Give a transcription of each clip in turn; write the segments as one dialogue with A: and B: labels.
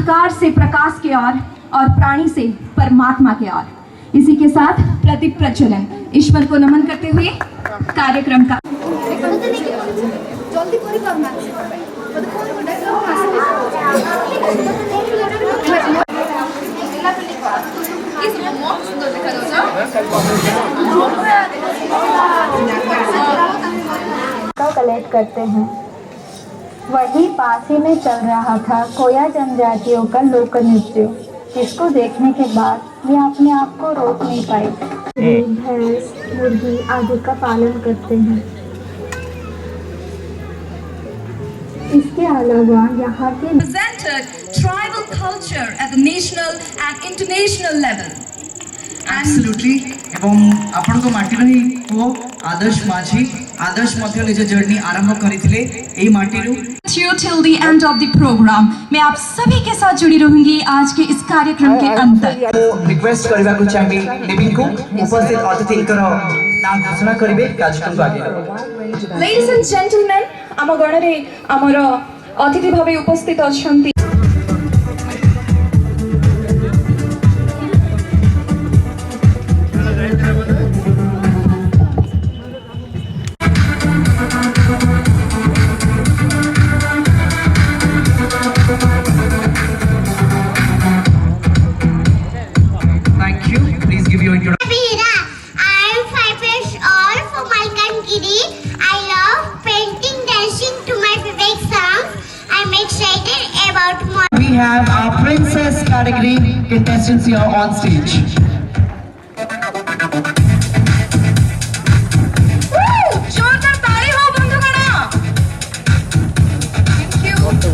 A: अंधकार से प्रकाश के ओर और प्राणी से परमात्मा के ओर। इसी के साथ प्रदीप प्रज्वलन। ईश्वर को नमन करते हुए कार्यक्रम का
B: कलेक्ट करते हैं। वही पास ही में चल रहा था कोया जनजातियों का लोक नृत्य, जिसको देखने के बाद मैं अपने आप को रोक नहीं पाई। भैंस, मुर्गी आदि का पालन करते हैं। इसके अलावा यहाँ के
A: presented tribal culture at the national and international level.
C: Absolutely. एवं आपण को माटी रही को आदर्श माझी आदर्श मध्य निज जर्नी आरंभ करिथिले एई माटी रु
A: till the end of the program। मैं आप सभी के साथ जुड़ी रहूंगी आज के इस कार्यक्रम के अंत तक।
C: रिक्वेस्ट करबा को चाहि निबिन को उपस्थित अतिथि कर नाम घोषणा करिवे कार्यक्रम को आगे।
A: Ladies and gentlemen, आम गणरे आमर अतिथि भावे उपस्थित अछंती।
C: We have our princess category contestants here on stage.
A: जोरदार ताली हो बंधुगण। Thank you।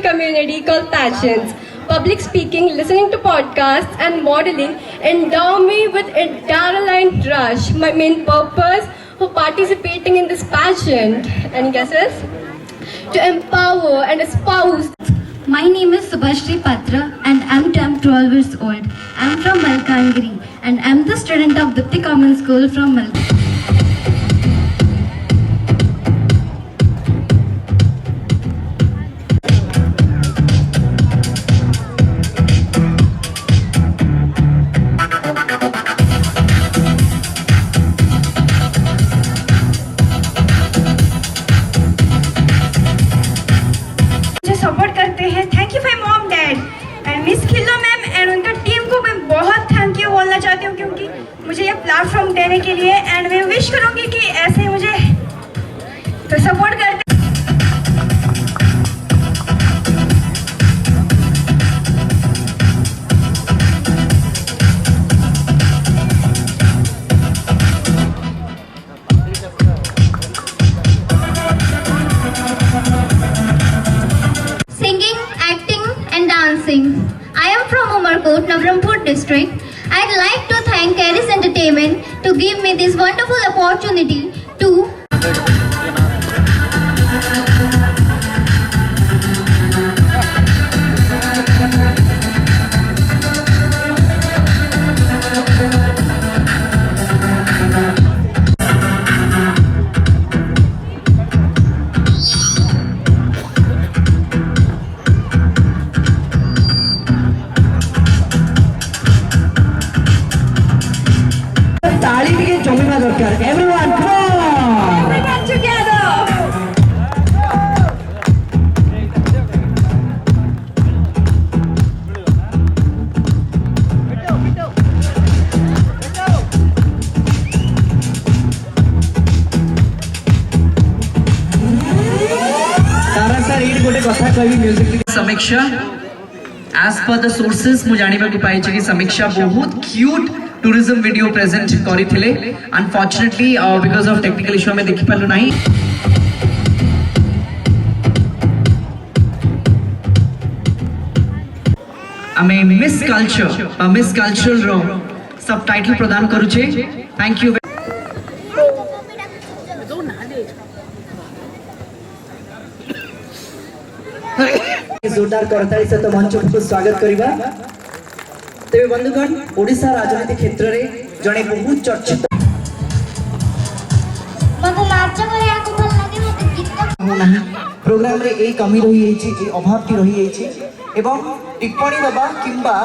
D: Community called Passions. Public speaking, listening to podcasts, and modeling endow me with adrenaline rush. My main purpose for participating in this pageant, any guesses? To empower and espouse.
B: My name is Subhashri Patra and I'm 12 years old. I'm from Malkangiri and I'm the student of Dipti Common School from Malkangiri.
A: Support करते हैं। Thank you for mom dad and miss Khillo ma'am and उनका team को मैं बहुत thank you बोलना चाहती हूँ क्योंकि मुझे ये प्लेटफॉर्म देने के लिए एंड मैं विश करूँगी कि ऐसे मुझे तो सपोर्ट करते।
B: I am from Umarkot, Navarampur district. I'd like to thank Keris Entertainment to give me this wonderful opportunity to
C: Everyone, come on!
A: Everyone together!
C: समीक्षा as per the sources मु जानिबा को पाइछ कि समीक्षा बहुत क्यूट टूरिज्म वीडियो प्रेजेंट करिथिले। Unfortunately because of technical issue में देखि पालु नाही। आमे मिस कल्चर रो सब टाइटल प्रदान करूचे। Thank you. जोरदार करताली सहित मंच को स्वागत करबा। तेरे बंधुगण ओडिशा राजनीति क्षेत्र रे जने बहुत चर्चित
E: मते नाच करे को भल लागे मते गीत
C: नहीं प्रोग्राम रे ए कमी रही ए अभाव टी रही एवं टिप्पणी दबा किंबा